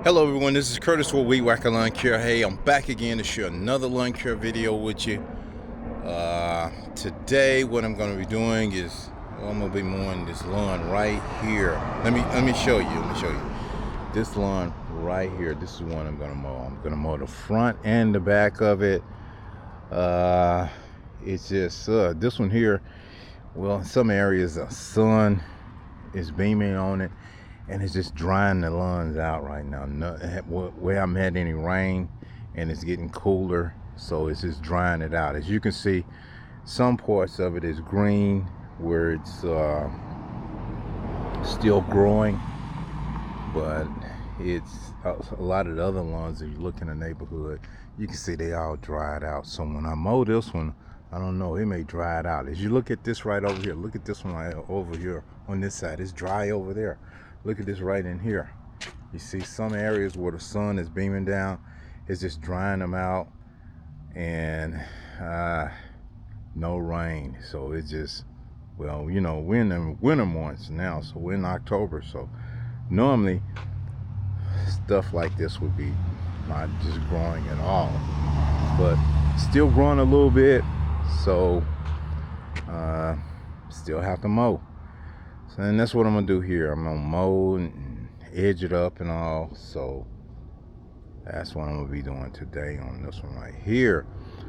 Hello everyone, this is Curtis with Weed Whacker Lawn Care. Hey, I'm back again to share another lawn care video with you. Today what I'm going to be doing is, I'm going to be mowing this lawn right here. Let me show you. This lawn right here, this is one I'm going to mow. I'm going to mow the front and the back of it. It's just, this one here, well, in some areas the sun is beaming on it, and it's just drying the lawns out right now. Where I'm had any rain, and it's getting cooler, so it's just drying it out. As you can see, some parts of it is green where it's still growing, but it's a lot of the other lawns. If you look in the neighborhood, you can see they all dried out. So when I mow this one, I don't know, it may dry it out. As you look at this right over here, look at this one right over here on this side, it's dry over there. Look at this right in here. You see some areas where the sun is beaming down, it's just drying them out, and no rain. So it's just, well, you know, we're in the winter months now, so we're in October. So normally stuff like this would be not just growing at all, but still growing a little bit. So still have to mow. And that's what I'm gonna do here. I'm gonna mow and edge it up and all. So that's what I'm gonna be doing today on this one right here.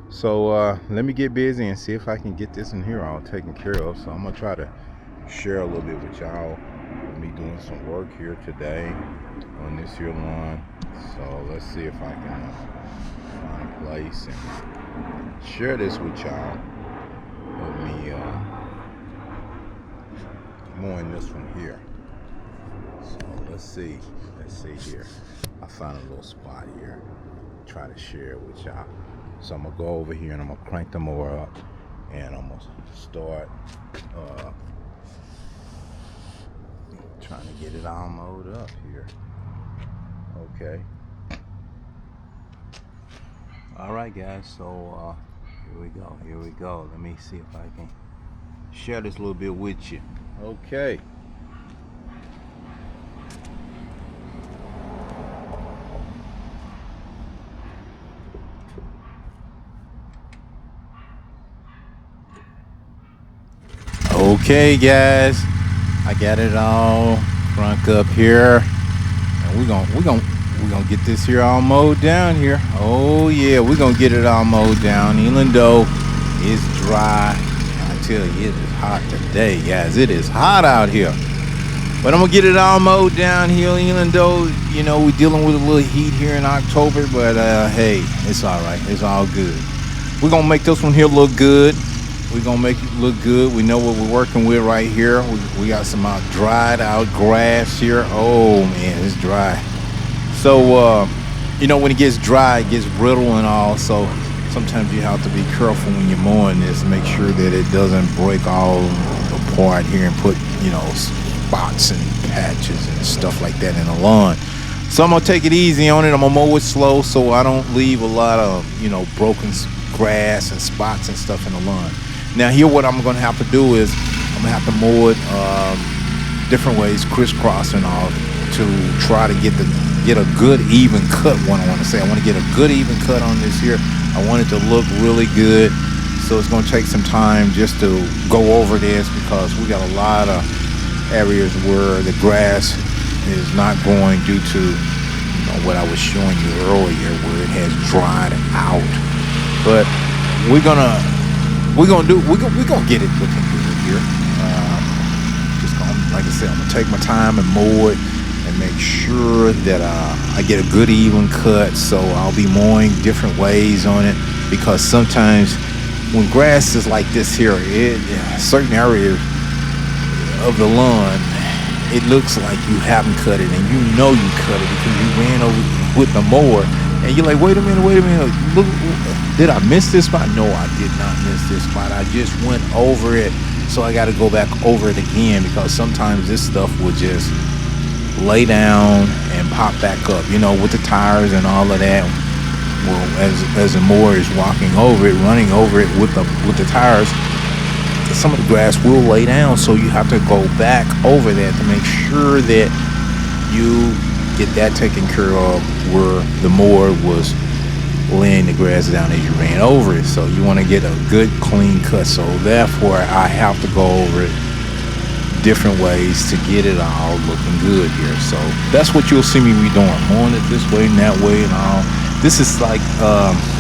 So let me get busy and see if I can get this in here all taken care of. So I'm gonna try to share a little bit with y'all, me doing some work here today on this here lawn. So let's see if I can find a place and share this with y'all of me mowing this one here. So let's see here. I found a little spot here, try to share it with y'all. So I'm gonna go over here and I'm gonna crank the mower up, and I'm gonna start trying to get it all mowed up here. Okay, all right guys, so here we go. Let me see if I can share this a little bit with you. Okay. Okay guys, I got it all crunk up here, and we're gonna get this here all mowed down here. Oh yeah, we're gonna get it all mowed down, even though it's dry. I tell you, it is hot today, guys. It is hot out here. But I'm gonna get it all mowed down here, even though, you know, we're dealing with a little heat here in October. But hey, it's all right. It's all good. We're gonna make this one here look good. We're gonna make it look good. We know what we're working with right here. We got some dried out grass here. Oh man, it's dry. So you know, when it gets dry, it gets brittle and all. So sometimes you have to be careful when you're mowing this. Make sure that it doesn't break all apart here and put, you know, spots and patches and stuff like that in the lawn. So I'm gonna take it easy on it. I'm gonna mow it slow so I don't leave a lot of, you know, broken grass and spots and stuff in the lawn. Now here, what I'm gonna have to do is I'm gonna have to mow it different ways, crisscross and all, to try to get a good even cut. I want to get a good even cut on this here. I want it to look really good, so it's going to take some time just to go over this, because we got a lot of areas where the grass is not growing due to, you know, what I was showing you earlier, where it has dried out. But we're gonna get it looking good here. Just gonna, like I said, I'm gonna take my time and mow it and make sure that I get a good even cut. So I'll be mowing different ways on it, because sometimes when grass is like this here, certain areas of the lawn, it looks like you haven't cut it, and you know you cut it because you ran over with the mower, and you're like, wait a minute, look, did I miss this spot? No, I did not miss this spot. I just went over it, so I got to go back over it again, because sometimes this stuff will just lay down and pop back up, you know, with the tires and all of that. Well, as the mower is walking over it, running over it with the tires, some of the grass will lay down, so you have to go back over that to make sure that you get that taken care of where the mower was laying the grass down as you ran over it. So you want to get a good clean cut. So therefore I have to go over it different ways to get it all looking good here. So that's what you'll see me doing, mowing it this way and that way and all. This is like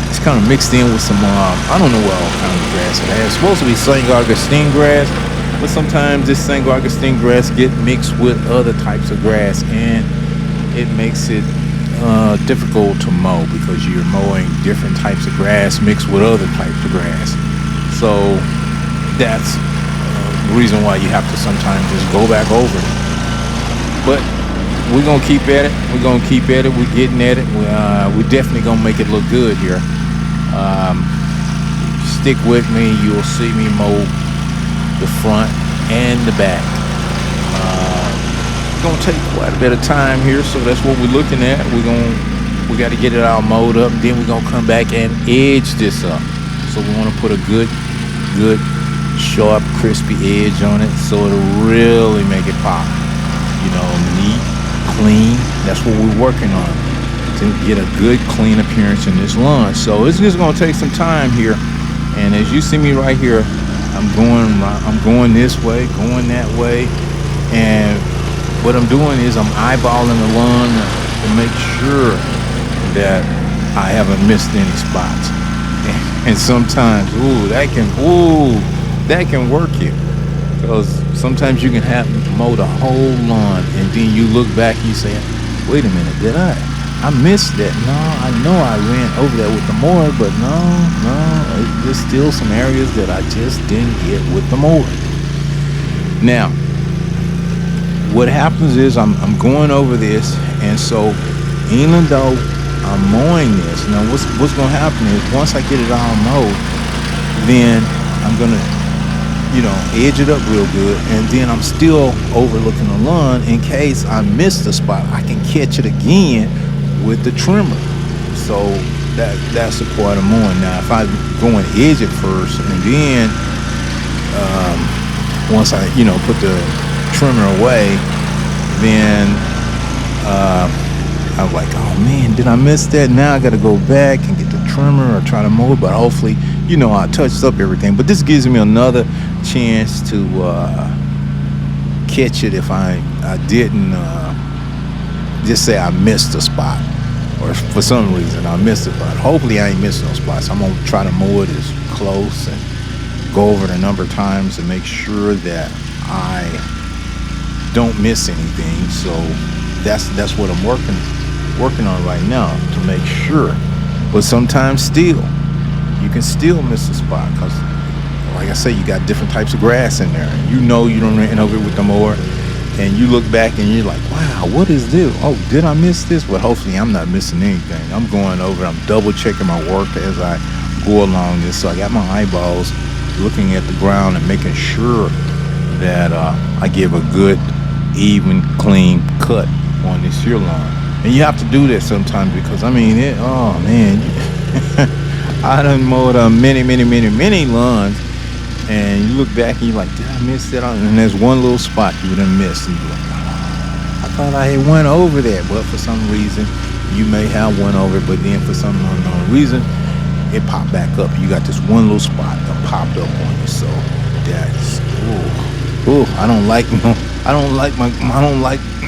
it's kind of mixed in with some I don't know what all kind of grass it has. It's supposed to be St. Augustine grass, but sometimes this St. Augustine grass get mixed with other types of grass, and it makes it difficult to mow because you're mowing different types of grass mixed with other types of grass. So that's the reason why you have to sometimes just go back over it. But we're gonna keep at it. We're gonna keep at it. We're getting at it. We're definitely gonna make it look good here. Stick with me. You'll see me mow the front and the back. It's gonna take quite a bit of time here, so that's what we're looking at. We got to get it all mowed up, and then we're gonna come back and edge this up. So we want to put a good, sharp, crispy edge on it, so it'll really make it pop. You know, neat, clean. That's what we're working on, to get a good, clean appearance in this lawn. So it's just gonna take some time here. And as you see me right here, I'm going this way, going that way, and what I'm doing is I'm eyeballing the lawn to make sure that I haven't missed any spots. And sometimes, that can work you, because sometimes you can have mow the whole lawn, and then you look back and you say, "Wait a minute, did I missed that? No, I know I ran over that with the mower, but no, there's still some areas that I just didn't get with the mower." Now, what happens is I'm going over this, and so even though I'm mowing this, now what's going to happen is once I get it all mowed, then I'm going to, edge it up real good, and then I'm still overlooking the lawn in case I missed a spot. I can catch it again with the trimmer. So that's the part of mowing. Now, if I go and edge it first, and then once I put the trimmer away, then I was like, oh man, did I miss that? Now I got to go back and get the trimmer or try to mow it. But hopefully, I touched up everything. But this gives me another chance to catch it if I didn't just say I missed a spot, or for some reason I missed a spot. Hopefully I ain't missed no spots. I'm gonna try to mow it as close and go over it a number of times and make sure that I don't miss anything. So that's what I'm working on right now, to make sure. But sometimes still you can still miss a spot, because like I say, you got different types of grass in there. You don't ran over it with the mower, and you look back and you're like, wow, what is this? Oh, did I miss this? But hopefully I'm not missing anything. I'm going over, I'm double checking my work as I go along this. So I got my eyeballs looking at the ground and making sure that I give a good, even, clean cut on this here lawn. And you have to do that sometimes, because I done mowed many lawns, and you look back and you're like, did I miss that? And there's one little spot you done missed, and you're like, I thought I had went over that. But for some reason, you may have went over it, but then for some unknown reason, it popped back up. You got this one little spot that popped up on you. So that's, I don't like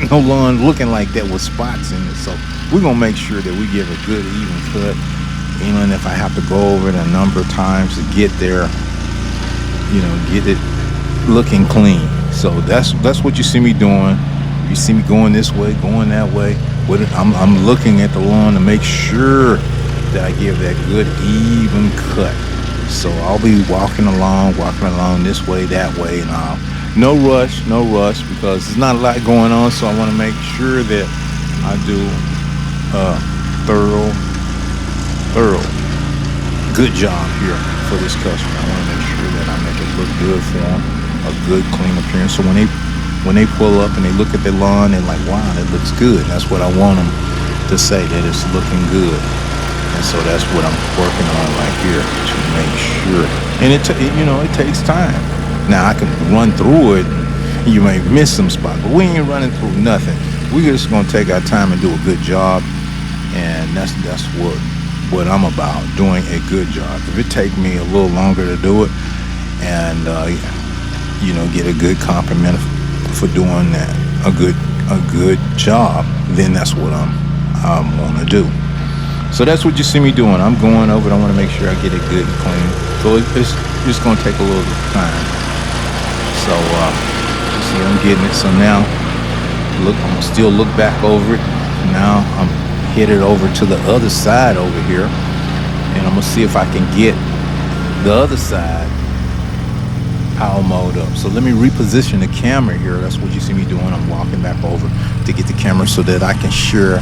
no lawn looking like that with spots in it. So we're gonna make sure that we give a good, even cut, even if I have to go over it a number of times to get there, get it looking clean. So that's what you see me doing. You see me going this way, going that way. I'm looking at the lawn to make sure that I give that good, even cut. So I'll be walking along this way, that way, and all. No rush, because there's not a lot going on. So I want to make sure that I do thorough, good job here for this customer. I want to make sure that I make it look good for them, a good, clean appearance. So when they pull up and they look at the lawn, they're like, wow, that looks good. And that's what I want them to say, that it's looking good. And so that's what I'm working on right here, to make sure. And it takes time. Now I can run through it, you may miss some spots, but we ain't running through nothing. we're just gonna take our time and do a good job, and that's what I'm about, doing a good job. If it take me a little longer to do it, and get a good compliment for doing that, a good job, then that's what I want to do. So that's what you see me doing. I'm going over it. I want to make sure I get it good and clean. So it's just going to take a little time. So see, I'm getting it. So now, look, I'm going to still look back over it. Now I'm headed over to the other side over here, and I'm going to see if I can get the other side power mode up. So let me reposition the camera here. That's what you see me doing. I'm walking back over to get the camera so that I can share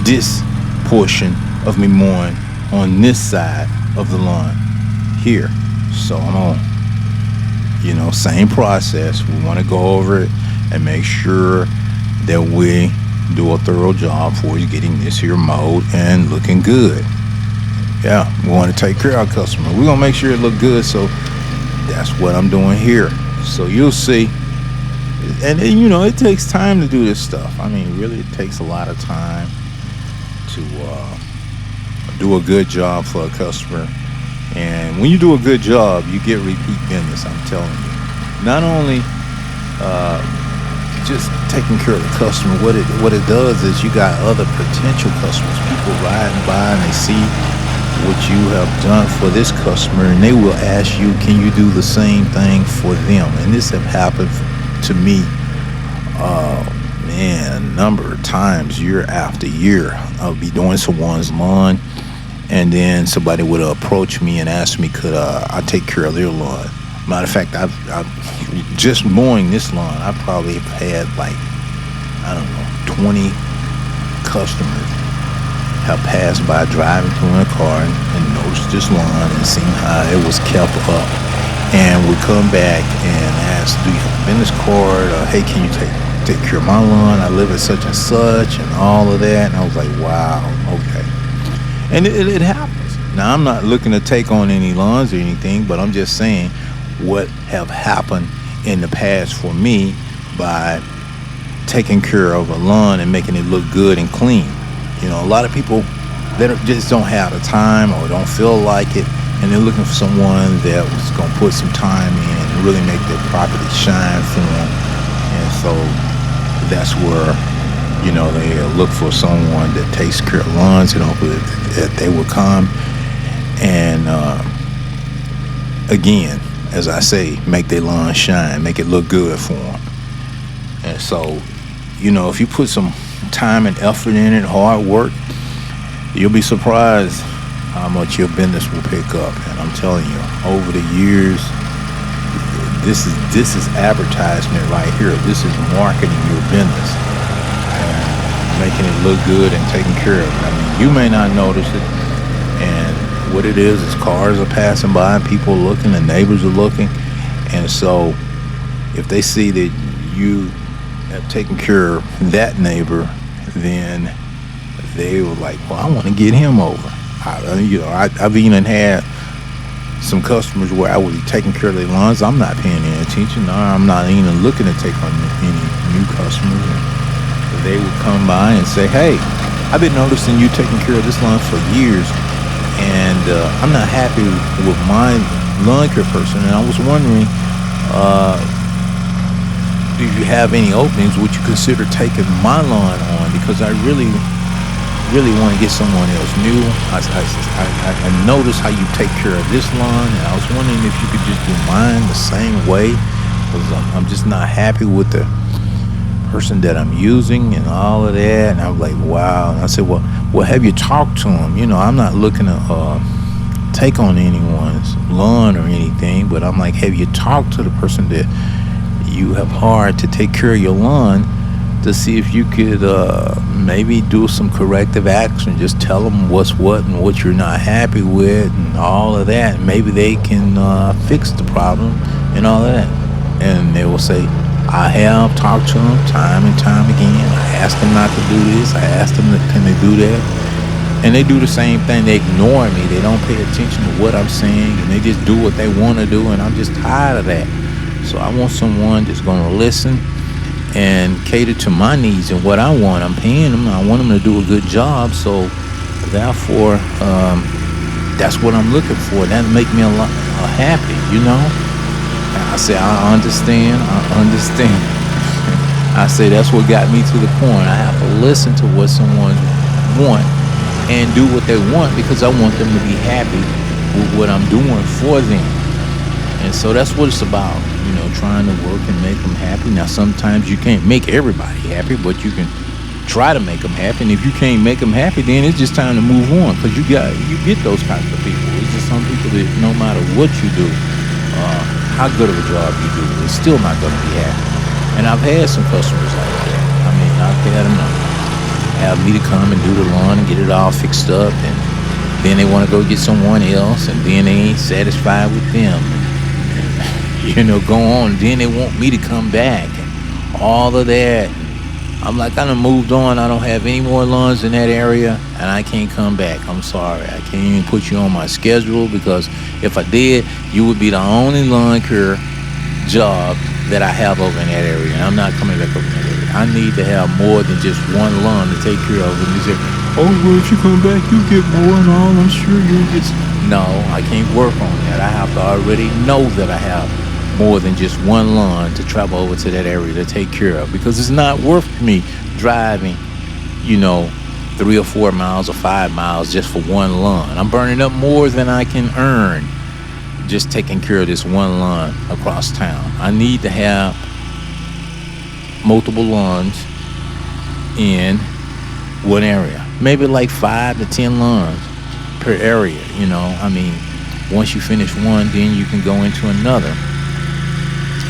this portion of me mowing on this side of the lawn here. So I'm on, same process. We want to go over it and make sure that we do a thorough job for you getting this here mowed and looking good. Yeah, we want to take care of our customer. We're going to make sure it look good. So that's what I'm doing here. So you'll see. And it takes time to do this stuff. I mean, really, it takes a lot of time to do a good job for a customer. And when you do a good job, you get repeat business, I'm telling you. Not only just taking care of the customer, what it does is you got other potential customers, people riding by and they see what you have done for this customer, and they will ask you, can you do the same thing for them? And this have happened to me a number of times, year after year. I'll be doing someone's lawn, and then somebody would approach me and ask me, could I take care of their lawn? Matter of fact, I've just mowing this lawn, I probably have had 20 customers have passed by driving through in a car and noticed this lawn and seen how it was kept up, and would come back and ask, do you have a business card, or hey, can you take care of my lawn? I live at such and such, and all of that. And I was like, wow, okay. And it happens. Now, I'm not looking to take on any lawns or anything, but I'm just saying what have happened in the past for me by taking care of a lawn and making it look good and clean. A lot of people that just don't have the time or don't feel like it, and they're looking for someone that was going to put some time in and really make their property shine for them. And so that's where, they look for someone that takes care of lawns, that they will come and, again, as I say, make their lawn shine, make it look good for them. And so, if you put some time and effort in it, hard work, you'll be surprised how much your business will pick up. And I'm telling you, over the years, this is advertisement right here. This is marketing your business and making it look good and taking care of it. I mean, you may not notice it, and what it is cars are passing by and people are looking, and neighbors are looking, and so if they see that you have taken care of that neighbor, then they were like, well, I want to get him over. I've even had some customers where I was taking care of their lawns. I'm not paying any attention. I'm not even looking to take on any new customers. And they would come by and say, hey, I've been noticing you taking care of this lawn for years, and I'm not happy with my lawn care person, and I was wondering, do you have any openings? Would you consider taking my lawn on? Because I really want to get someone else new. I noticed how you take care of this lawn, and I was wondering if you could just do mine the same way, because I'm just not happy with the person that I'm using and all of that. And I was like, wow. And I said, well, have you talked to him? I'm not looking to take on anyone's lawn or anything, but I'm like, have you talked to the person that you have hired to take care of your lawn, to see if you could maybe do some corrective action? Just tell them what's what and what you're not happy with and all of that. Maybe they can fix the problem and all of that. And they will say, I have talked to them time and time again. I asked them not to do this. I asked them, can they do that? And they do the same thing. They ignore me. They don't pay attention to what I'm saying, and they just do what they want to do, and I'm just tired of that. So I want someone that's going to listen and cater to my needs and what I want. I'm paying them. I want them to do a good job. So therefore, that's what I'm looking for. That make me a lot happy, you know. I say I understand. I understand. I say that's what got me to the point. I have to listen to what someone want and do what they want because I want them to be happy with what I'm doing for them. And so that's what it's about, you know, trying to work and make them happy. Now, sometimes you can't make everybody happy, but you can try to make them happy. And if you can't make them happy, then it's just time to move on because you get those kinds of people. It's just some people that no matter what you do, how good of a job you do, it's still not going to be happy. And I've had some customers like that. I mean, I've had them have me to come and do the lawn and get it all fixed up, and then they want to go get someone else, and then they ain't satisfied with them. You know, go on. Then they want me to come back and all of that. I'm like, I done moved on. I don't have any more lawns in that area, and I can't come back. I'm sorry. I can't even put you on my schedule because if I did, you would be the only lawn care job that I have over in that area, and I'm not coming back over in that area. I need to have more than just one lawn to take care of. And you say, oh, well, if you come back, you get more and all. I'm sure you'll get. No, I can't work on that. I have to already know that I have more than just one lawn to travel over to that area to take care of because it's not worth me driving, you know, 3 or 4 miles or 5 miles just for one lawn. I'm burning up more than I can earn just taking care of this one lawn across town. I need to have multiple lawns in one area, maybe like 5 to 10 lawns per area. You know, I mean, once you finish one, then you can go into another.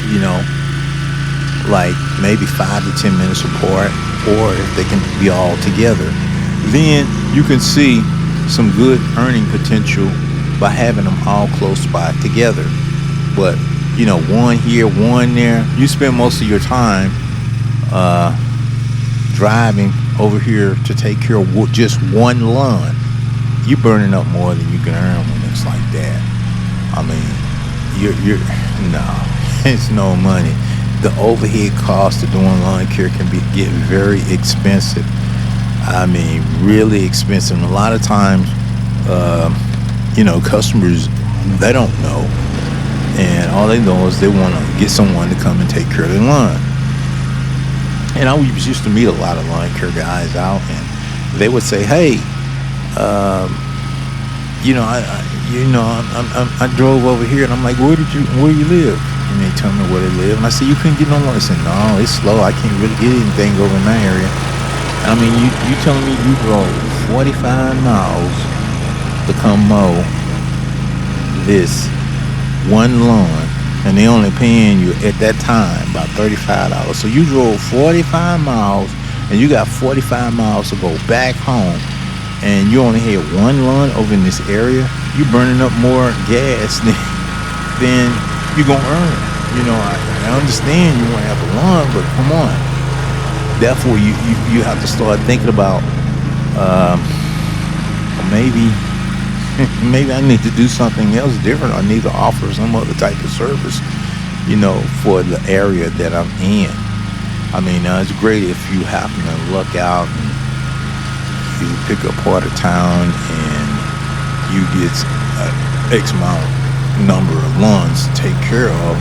You know, like maybe 5 to 10 minutes apart, or if they can be all together, then you can see some good earning potential by having them all close by together. But you know, one here, one there, you spend most of your time driving over here to take care of just one lawn. You're burning up more than you can earn when it's like that. I mean, you're no. It's no money. The overhead cost of doing lawn care can get very expensive. I mean, really expensive. And a lot of times, you know, customers, they don't know. And all they know is they want to get someone to come and take care of their lawn. And I used to meet a lot of lawn care guys out, and they would say, hey, you know, I drove over here, and I'm like, where you live? And they tell me where they live, and I said, you couldn't get no lawn. They said, no, it's slow. I can't really get anything over in my area. And I mean, you telling me you drove 45 miles to come mow this one lawn, and they only paying you at that time about $35. So you drove 45 miles, and you got 45 miles to go back home, and you only had one lawn over in this area. You burning up more gas than you gonna earn. You know, I understand you want to have a lawn, but come on. Therefore, you have to start thinking about maybe I need to do something else different. I need to offer some other type of service, you know, for the area that I'm in. I mean, it's great if you happen to luck out and you pick a part of town and you get X amount number of lawns to take care of,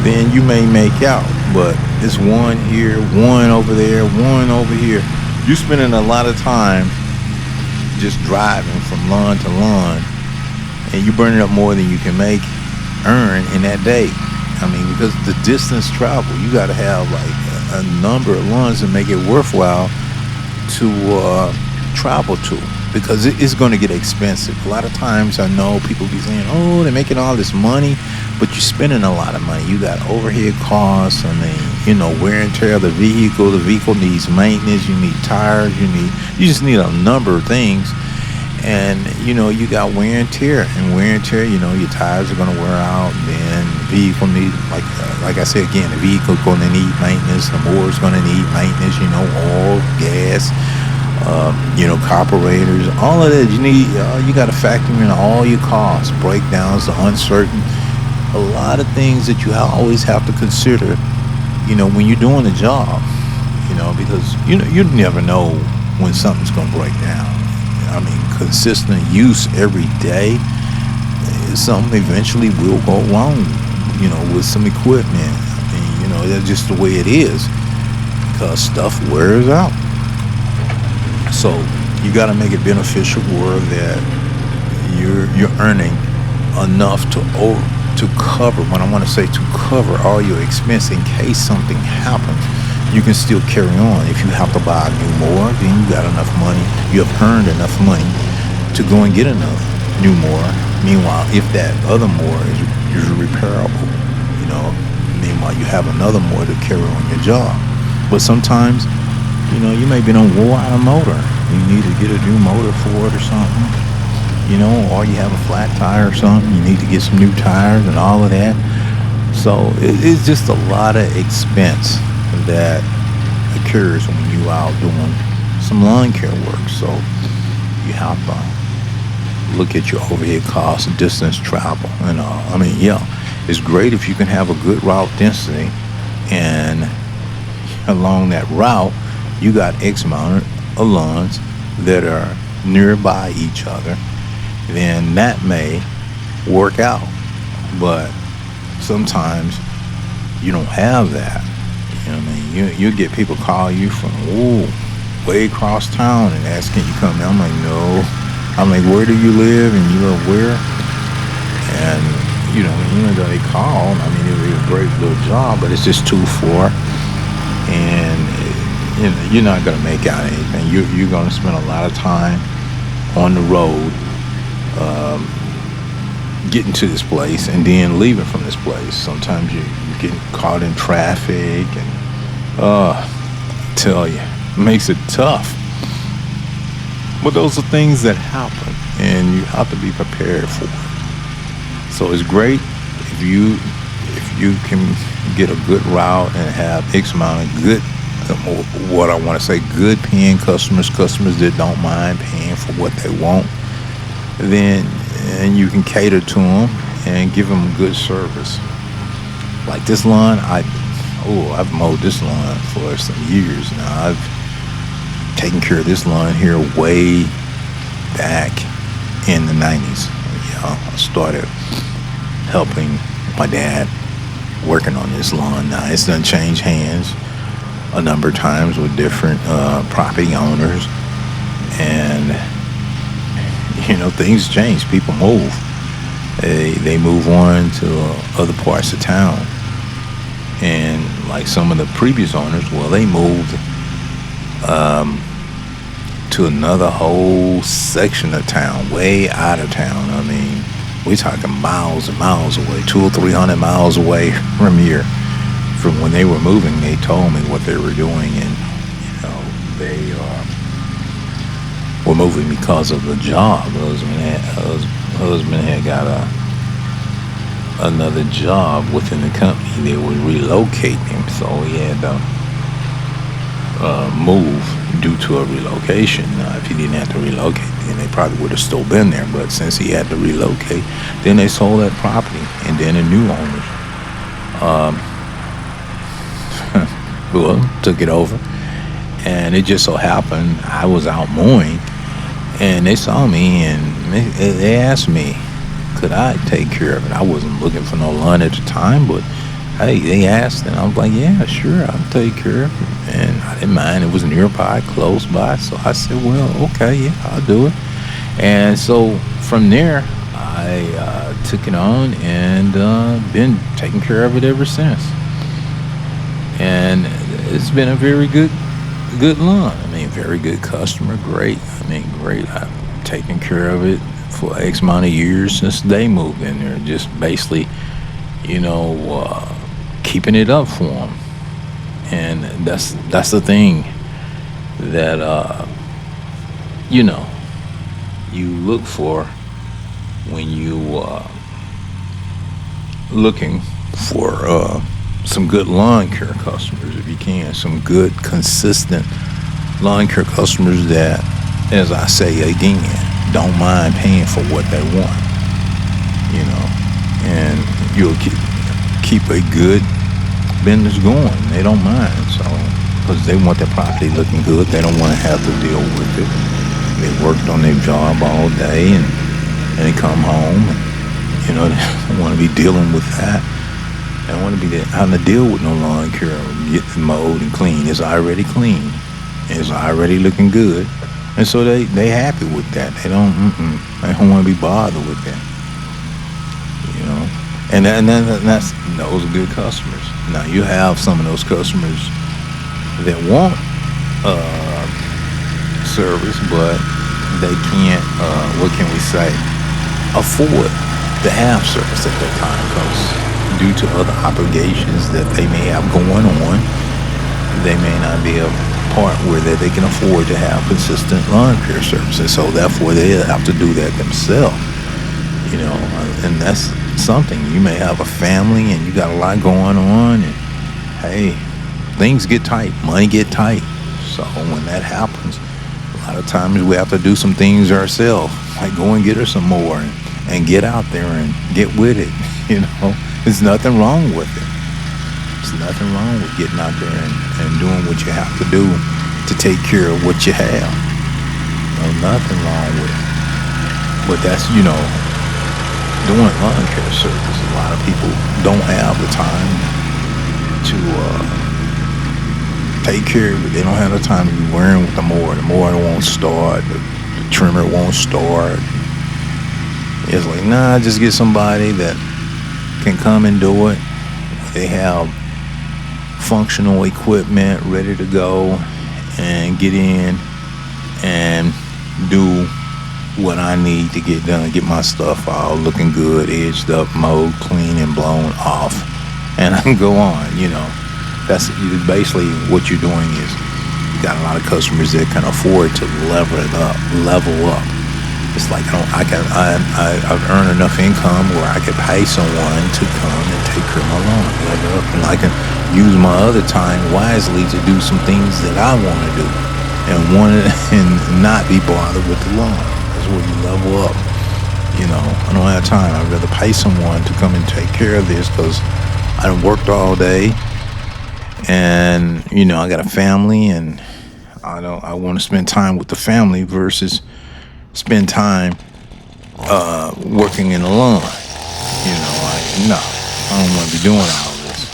then you may make out. But it's one here, one over there, one over here. You're spending a lot of time just driving from lawn to lawn, and you're burning up more than you can earn in that day. I mean, because the distance travel, you got to have like a number of lawns to make it worthwhile to travel to, because it's going to get expensive. A lot of times I know people be saying, oh, they're making all this money, but you're spending a lot of money. You got overhead costs, I mean, you know, wear and tear of the vehicle. The vehicle needs maintenance. You need tires. You just need a number of things. And, you know, you got wear and tear. And wear and tear, you know, your tires are going to wear out. And then the vehicle needs, like I said again, the vehicle going to need maintenance. The mower's going to need maintenance, you know, oil, gas, you know, carburetors, all of that. You got to factor in all your costs, breakdowns, the uncertain, a lot of things that you always have to consider when you're doing a job, because you never know when something's gonna break down. I mean, consistent use every day, something eventually will go wrong. With some equipment. I mean, that's just the way it is because stuff wears out. So you got to make it beneficial where that you're earning enough to cover. When I want to say to cover all your expense in case something happens, you can still carry on. If you have to buy a new mower, then you got enough money. You have earned enough money to go and get another new mower. Meanwhile, if that other mower is repairable, meanwhile you have another mower to carry on your job. But sometimes, you may be on wore out a motor. You need to get a new motor for it or something. Or you have a flat tire or something. You need to get some new tires and all of that. So it's just a lot of expense that occurs when you out doing some lawn care work. So you have to look at your overhead costs, distance travel, and all. I mean, yeah, it's great if you can have a good route density, and along that route, you got X amount of lawns that are nearby each other. Then that may work out, but sometimes you don't have that. You get people call you from way across town and ask, can you come in? I'm like, no. I'm like, where do you live? And you know where? And they call. I mean, it'll be a great little job, but it's just too far, and you're not gonna make out anything. You're gonna spend a lot of time on the road, getting to this place and then leaving from this place. Sometimes you get caught in traffic, and I tell you, it makes it tough. But those are things that happen, and you have to be prepared for it. So it's great if you can get a good route and have X amount of good, what I want to say, good paying customers that don't mind paying for what they want. Then and you can cater to them and give them good service. Like this lawn, I've mowed this lawn for some years now. I've taking care of this lawn here way back in the 90s. I started helping my dad working on this lawn. Now it's done changed hands a number of times with different property owners, and things change. People move. They move on to other parts of town, and like some of the previous owners, well, they moved to another whole section of town, way out of town. I mean, we're talking miles and miles away, 200 or 300 miles away from here. From when they were moving, they told me what they were doing, and they were moving because of the job. Husband had got another job within the company. They would relocate him, so he had to move due to a relocation. If he didn't have to relocate, then they probably would have still been there. But since he had to relocate, then they sold that property, and then the new owners took it over. And it just so happened I was out mowing, and they saw me, and they asked me, could I take care of it? I wasn't looking for no lawn at the time, but hey, they asked, and I was like, yeah, sure, I'll take care of it. And I didn't mind. It was nearby, close by. So I said, well, okay, yeah, I'll do it. And so from there, I took it on and been taking care of it ever since. And it's been a very good lawn. I mean, very good customer, great. Great. I've taken care of it for X amount of years since they moved in there. Just basically, keeping it up for them. And that's the thing that you look for when you looking for some good lawn care customers, if you can. Some good, consistent lawn care customers that, as I say again, don't mind paying for what they want, and you'll keep a good business going. They don't mind, so because they want their property looking good, they don't want to have to deal with it. They worked on their job all day, and they come home, and they don't want to be dealing with that. They don't want to be having to deal with no lawn care, get mowed and clean. It's already clean. It's already looking good, and so they happy with that. They don't want to be bothered with that. You know, that's those are good customers. Now you have some of those customers that want service, but they can't. What can we say? Afford to have service at that time because due to other obligations that they may have going on, they may not be a part where they can afford to have consistent lawn care services. So therefore, they have to do that themselves. And that's something. You may have a family and you got a lot going on, and hey, things get tight, money get tight. So when that happens, a lot of times we have to do some things ourselves, like go and get her some more and get out there and get with it. There's nothing wrong with it. There's nothing wrong with getting out there and doing what you have to do to take care of what you have. Nothing wrong with it. But that's, doing lawn care service. A lot of people don't have the time to take care of it. They don't have the time to be wearing with the mower. The mower won't start. The trimmer won't start. It's like, nah, just get somebody that can come and do it. They have functional equipment ready to go and get in and do what I need to get done, get my stuff all looking good, edged up, mowed, clean, and blown off, and I can go on. That's basically what you're doing. Is you got a lot of customers that can afford to level up. It's like I've earned enough income where I could pay someone to come and take care of my lawn, level up, and I can use my other time wisely to do some things that I want to do and not be bothered with the lawn. That's where you level up. I don't have time. I'd rather pay someone to come and take care of this because I done worked all day, and I got a family, and I want to spend time with the family versus spend time working in the lawn. I don't want to be doing all this.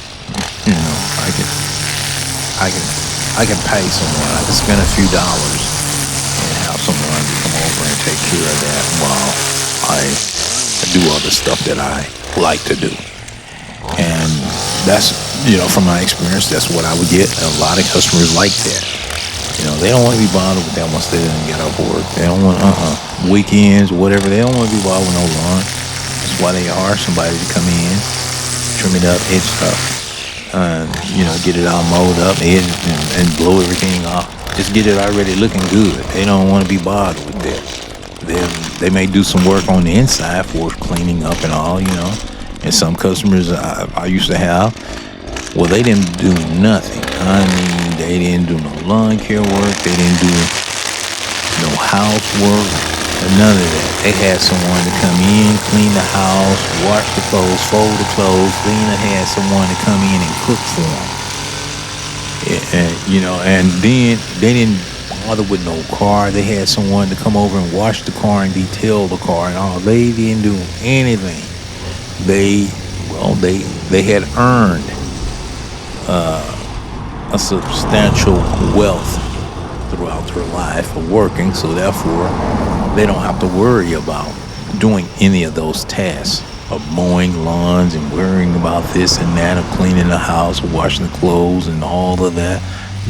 I can pay someone. I can spend a few dollars and have someone to come over and take care of that while I do other stuff that I like to do. And that's, from my experience, that's what I would get. And a lot of customers like that. They don't want to be bothered with that once they didn't get off work. They don't want, weekends, whatever. They don't want to be bothered with no lawn. That's why they hire somebody to come in, trim it up, edge up, get it all mowed up, edge, and blow everything off. Just get it already looking good. They don't want to be bothered with that. They may do some work on the inside for cleaning up and all, And some customers I used to have, well, they didn't do nothing. They didn't do no lawn care work. They didn't do no housework or none of that. They had someone to come in, clean the house, wash the clothes, fold the clothes. Then they had someone to come in and cook for them. And then they didn't bother with no car. They had someone to come over and wash the car and detail the car and all. They didn't do anything. They had earned a substantial wealth throughout their life of working, so therefore they don't have to worry about doing any of those tasks of mowing lawns and worrying about this and that, of cleaning the house, washing the clothes, and all of that.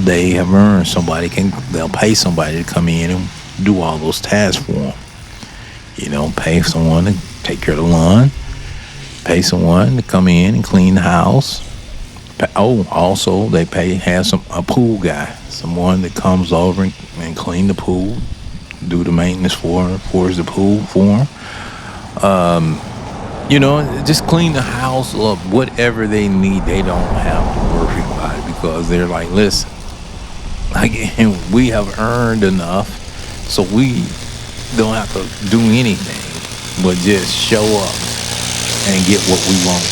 They have earned they'll pay somebody to come in and do all those tasks for them. Pay someone to take care of the lawn, pay someone to come in and clean the house. Also they have a pool guy, someone that comes over and clean the pool, do the maintenance for the pool for them. Just clean the house up, whatever they need. They don't have to worry about it because they're like, listen, we have earned enough, so we don't have to do anything but just show up and get what we want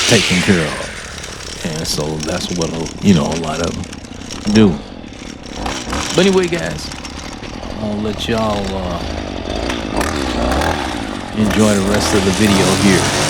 taken care of. So that's what a lot of them do. But anyway, guys, I'm gonna let y'all enjoy the rest of the video here.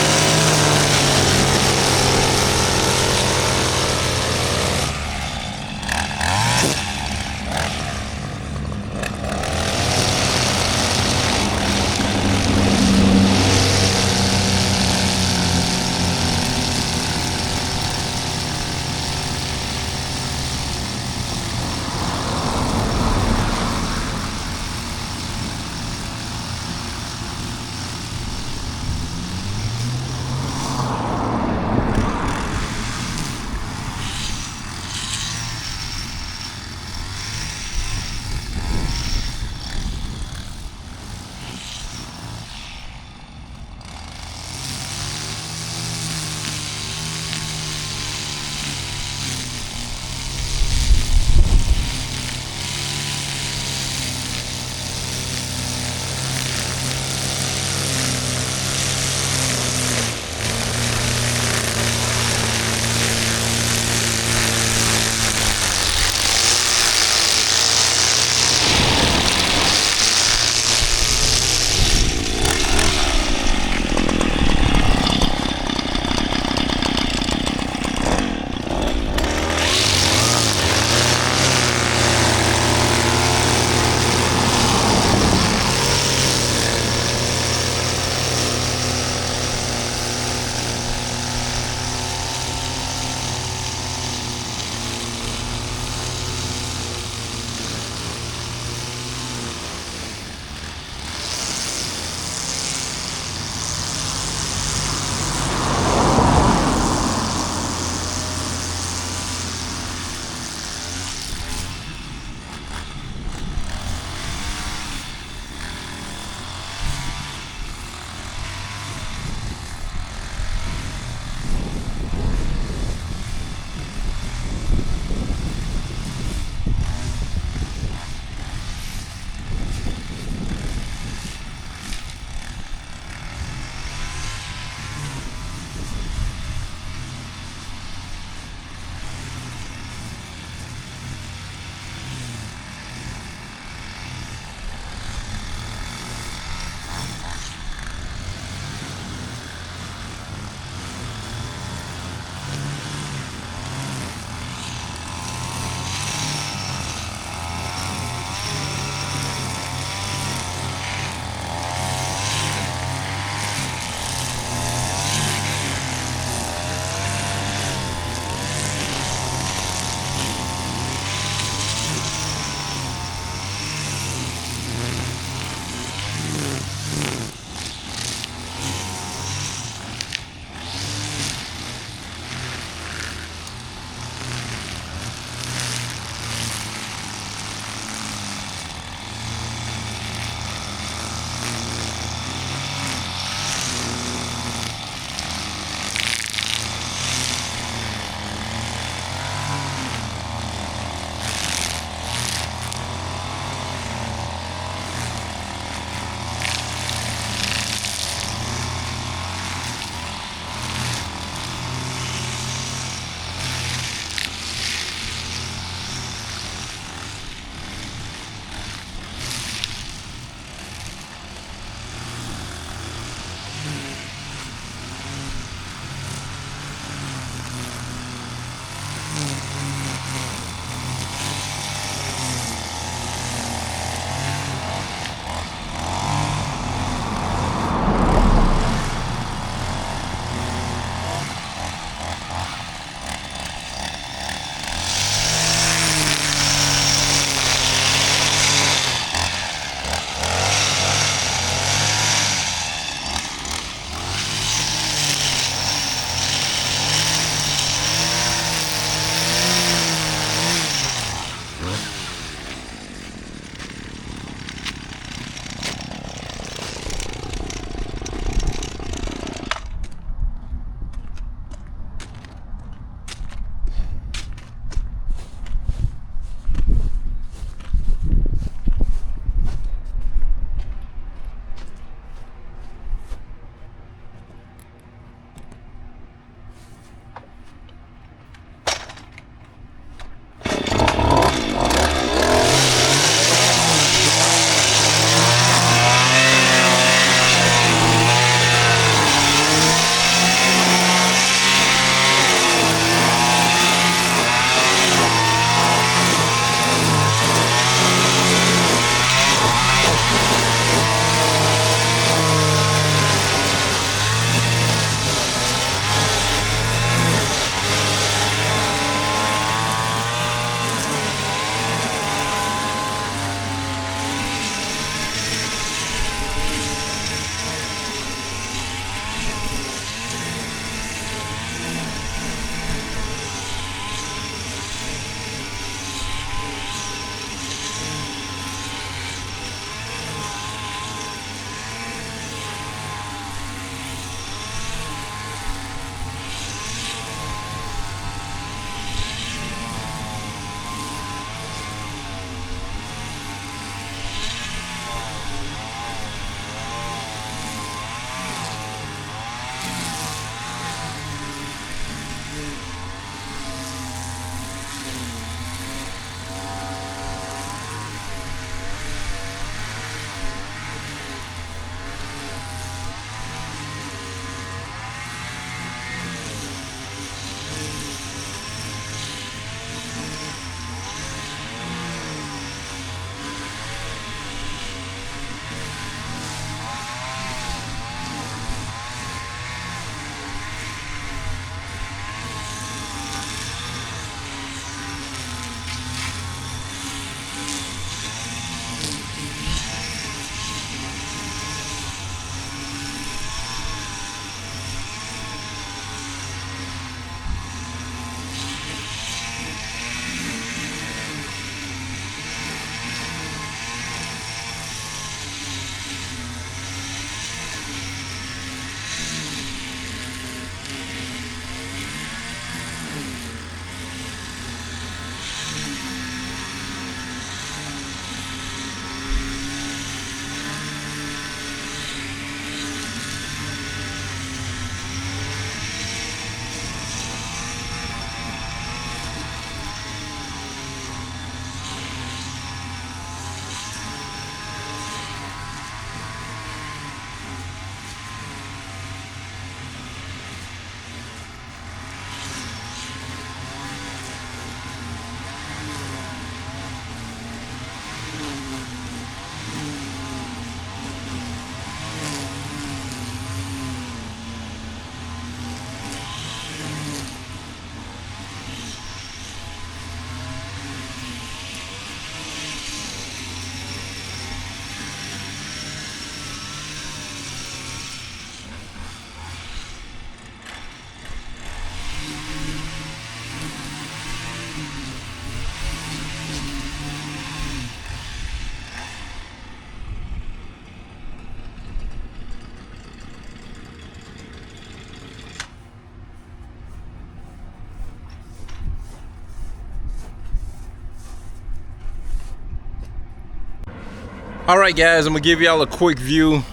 All right, guys, I'm gonna give y'all a quick view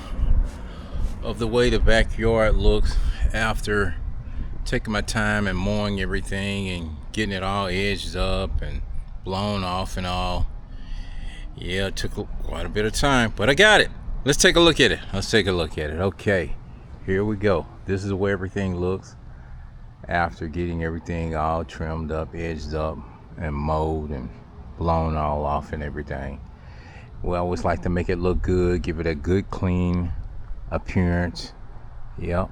of the way the backyard looks after taking my time and mowing everything and getting it all edged up and blown off and all. Yeah, it took quite a bit of time, but I got it. Let's take a look at it. Okay, here we go. This is the way everything looks after getting everything all trimmed up, edged up, and mowed and blown all off and everything. We always like to make it look good, give it a good clean appearance. Yep,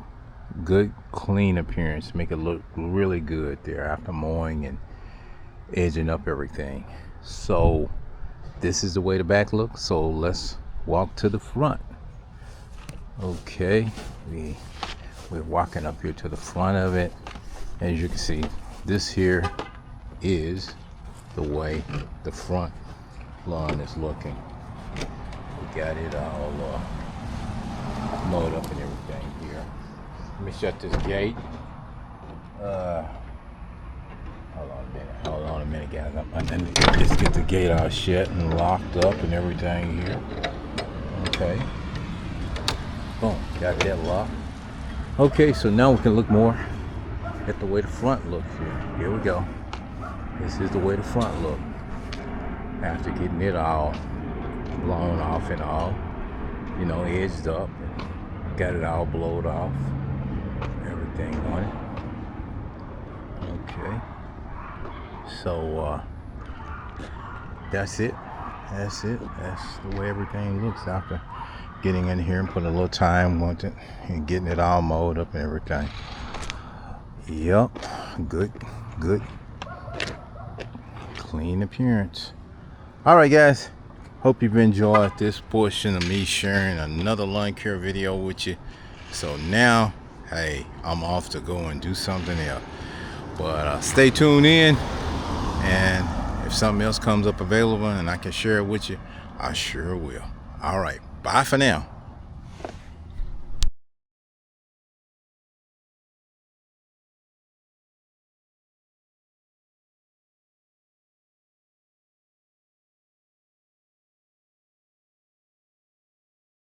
good clean appearance, make it look really good there after mowing and edging up everything. So this is the way the back looks, so let's walk to the front. Okay, we're walking up here to the front of it. As you can see, this here is the way the front lawn is looking. We got it all mowed up and everything here. Let me shut this gate. Hold on a minute, guys. Let me just get the gate all shut and locked up and everything here. Okay. Boom, got that locked. Okay, so now we can look more at the way the front looks here. Here we go. This is the way the front look after getting it all blown off and all, you know, edged up and got it all blowed off, everything on it. Okay, so that's it. That's the way everything looks after getting in here and putting a little time on it and getting it all mowed up and everything. Yep, good clean appearance. All right, guys, hope you've enjoyed this portion of me sharing another lawn care video with you. So now, hey, I'm off to go and do something else, but stay tuned in, and if something else comes up available and I can share it with you, I sure will. All right, bye for now.